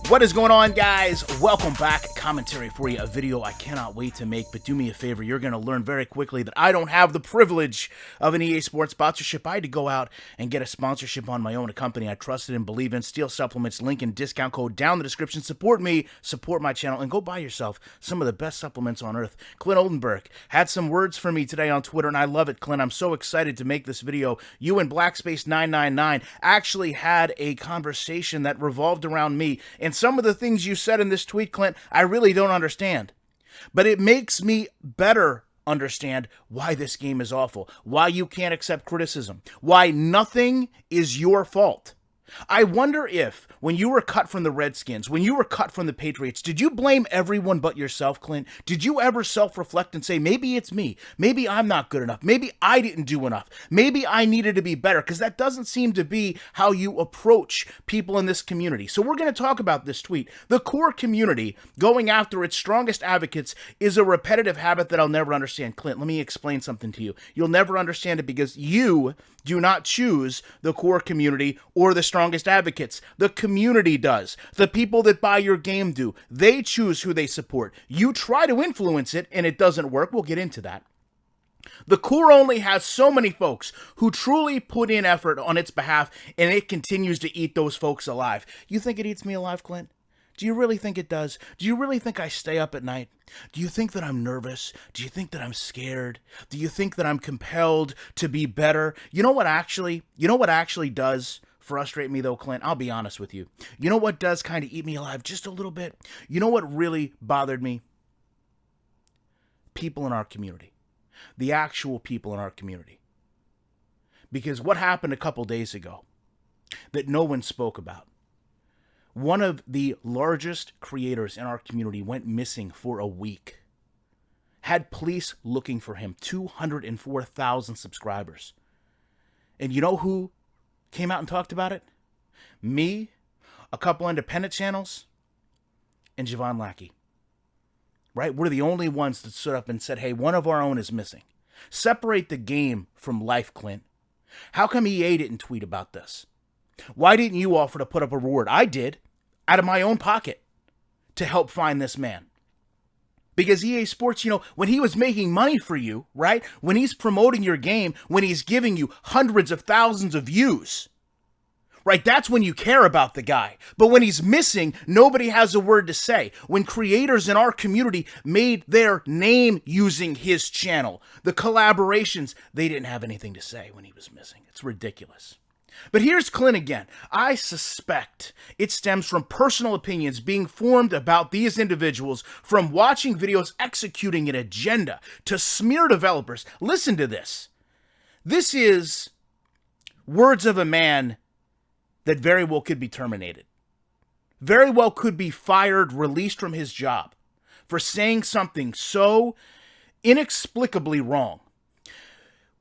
What is going on, guys? Welcome back. Commentary for you, a video I cannot wait to make, but do me a favor, you're going to learn very quickly that I don't have the privilege of an EA Sports sponsorship. I had to go out and get a sponsorship on my own, a company I trusted and believe in. Steel Supplements, link and discount code down in the description. Support me, support my channel, and go buy yourself some of the best supplements on earth. Clint Oldenburg had some words for me today on Twitter, and I love it, Clint. I'm so excited to make this video. You and Blackspace999 actually had a conversation that revolved around me, and some of the things you said in this tweet, Clint, I really don't understand. But it makes me better understand why this game is awful, why you can't accept criticism, why nothing is your fault. I wonder if, when you were cut from the Redskins, when you were cut from the Patriots, did you blame everyone but yourself, Clint? Did you ever self-reflect and say, maybe it's me, maybe I'm not good enough, maybe I didn't do enough, maybe I needed to be better? Because that doesn't seem to be how you approach people in this community. So we're going to talk about this tweet. The core community going after its strongest advocates is a repetitive habit that I'll never understand. Clint, let me explain something to you. You'll never understand it because you do not choose the core community or the strongest advocates. The community does. The people that buy your game do. They choose who they support. You try to influence it, and it doesn't work. We'll get into that. The core only has so many folks who truly put in effort on its behalf, and it continues to eat those folks alive. You think it eats me alive, Clint? Do you really think it does? Do you really think I stay up at night? Do you think that I'm nervous? Do you think that I'm scared? Do you think that I'm compelled to be better? You know what actually does frustrate me though, Clint? I'll be honest with you. You know what does kind of eat me alive just a little bit? You know what really bothered me? People in our community. The actual people in our community. Because what happened a couple days ago that no one spoke about? One of the largest creators in our community went missing for a week. Had police looking for him, 204,000 subscribers. And you know who came out and talked about it? Me, a couple independent channels, and Javon Lackey. Right? We're the only ones that stood up and said, hey, one of our own is missing. Separate the game from life, Clint. How come EA didn't tweet about this? Why didn't you offer to put up a reward? I did, out of my own pocket, to help find this man. Because EA Sports, when he was making money for you, right? When he's promoting your game, when he's giving you hundreds of thousands of views, right? That's when you care about the guy. But when he's missing, nobody has a word to say. When creators in our community made their name using his channel, the collaborations, they didn't have anything to say when he was missing. It's ridiculous. But here's Clint again. I suspect it stems from personal opinions being formed about these individuals from watching videos executing an agenda to smear developers. Listen to this. This is words of a man that very well could be terminated. Very well could be fired, released from his job for saying something so inexplicably wrong.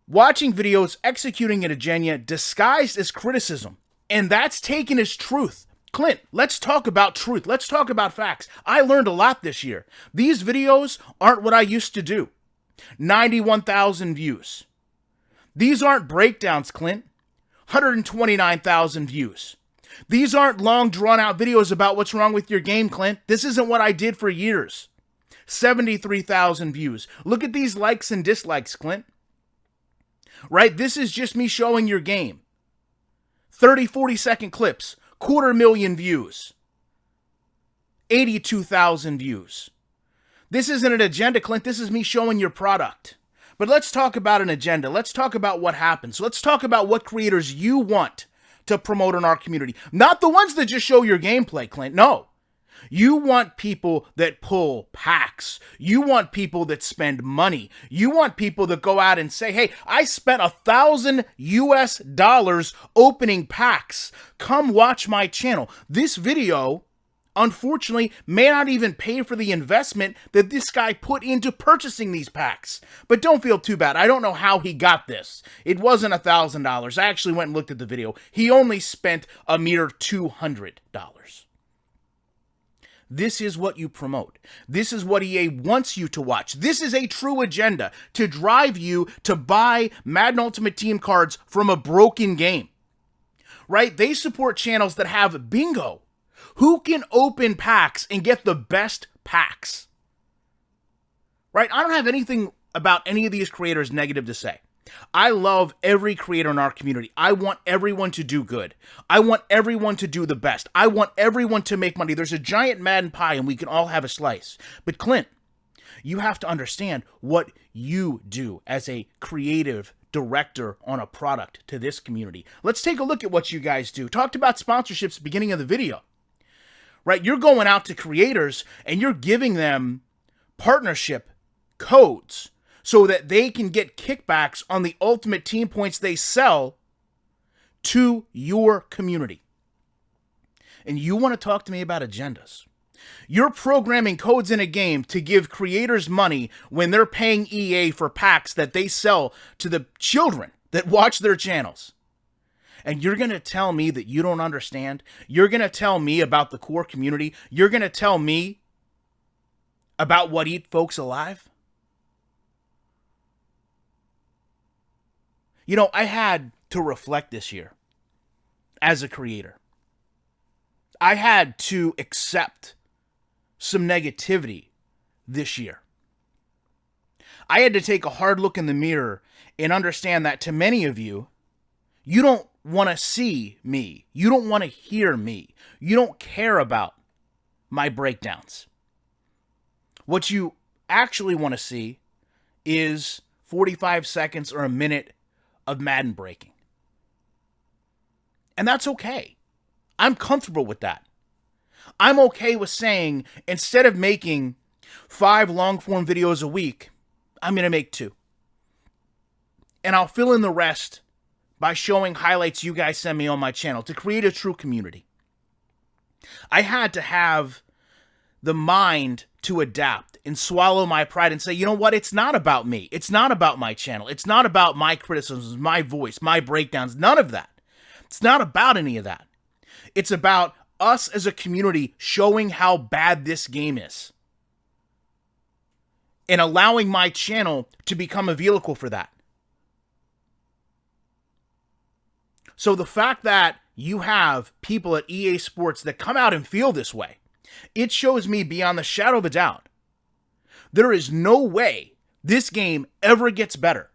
Watching videos executing an agenda disguised as criticism, and that's taken as truth. Clint, let's talk about truth. Let's talk about facts. I learned a lot this year. These videos aren't what I used to do. 91,000 views. These aren't breakdowns, Clint. 129,000 views. These aren't long drawn-out videos about what's wrong with your game, Clint. This isn't what I did for years. 73,000 views. Look at these likes and dislikes, Clint. Right? This is just me showing your game. 30, 40-second clips. 250,000 views. 82,000 views. This isn't an agenda, Clint. This is me showing your product. But let's talk about an agenda. Let's talk about what happens. Let's talk about what creators you want to promote in our community. Not the ones that just show your gameplay, Clint. No. You want people that pull packs. You want people that spend money. You want people that go out and say, hey, I spent $1,000 opening packs. Come watch my channel. This video, unfortunately, may not even pay for the investment that this guy put into purchasing these packs. But don't feel too bad. I don't know how he got this. It wasn't $1,000. I actually went and looked at the video. He only spent a mere $200. This is what you promote. This is what EA wants you to watch. This is a true agenda to drive you to buy Madden Ultimate Team cards from a broken game. Right? They support channels that have bingo. Who can open packs and get the best packs? Right? I don't have anything about any of these creators negative to say. I love every creator in our community. I want everyone to do good. I want everyone to do the best. I want everyone to make money. There's a giant Madden pie and we can all have a slice. But Clint, you have to understand what you do as a creative director on a product to this community. Let's take a look at what you guys do. Talked about sponsorships at the beginning of the video. Right? You're going out to creators and you're giving them partnership codes so that they can get kickbacks on the ultimate team points they sell to your community. And you want to talk to me about agendas. You're programming codes in a game to give creators money when they're paying EA for packs that they sell to the children that watch their channels. And you're going to tell me that you don't understand? You're going to tell me about the core community? You're going to tell me about what eats folks alive? You know, I had to reflect this year as a creator. I had to accept some negativity this year. I had to take a hard look in the mirror and understand that to many of you, you don't want to see me. You don't want to hear me. You don't care about my breakdowns. What you actually want to see is 45 seconds or a minute of Madden breaking. And that's okay. I'm comfortable with that. I'm okay with saying, instead of making 5 long-form videos a week, I'm going to make 2. And I'll fill in the rest by showing highlights you guys send me on my channel to create a true community. I had to have the mind to adapt and swallow my pride and say, you know what? It's not about me. It's not about my channel. It's not about my criticisms, my voice, my breakdowns. None of that. It's not about any of that. It's about us as a community showing how bad this game is and allowing my channel to become a vehicle for that. So the fact that you have people at EA Sports that come out and feel this way, it shows me beyond the shadow of a doubt, there is no way this game ever gets better.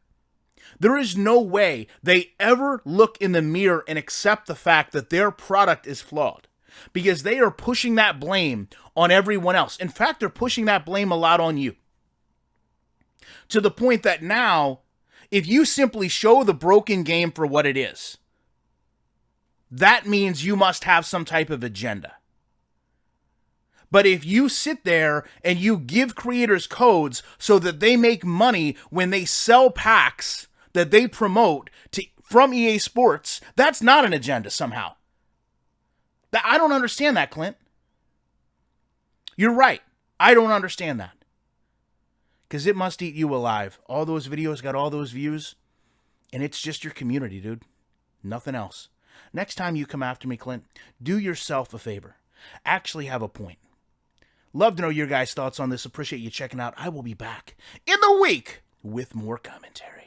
There is no way they ever look in the mirror and accept the fact that their product is flawed, because they are pushing that blame on everyone else. In fact, they're pushing that blame a lot on you. To the point that now, if you simply show the broken game for what it is, that means you must have some type of agenda. But if you sit there and you give creators codes so that they make money when they sell packs that they promote from EA Sports, that's not an agenda somehow. I don't understand that, Clint. You're right. I don't understand that. Because it must eat you alive. All those videos got all those views, and it's just your community, dude. Nothing else. Next time you come after me, Clint, do yourself a favor. Actually have a point. Love to know your guys' thoughts on this. Appreciate you checking out. I will be back in the week with more commentary.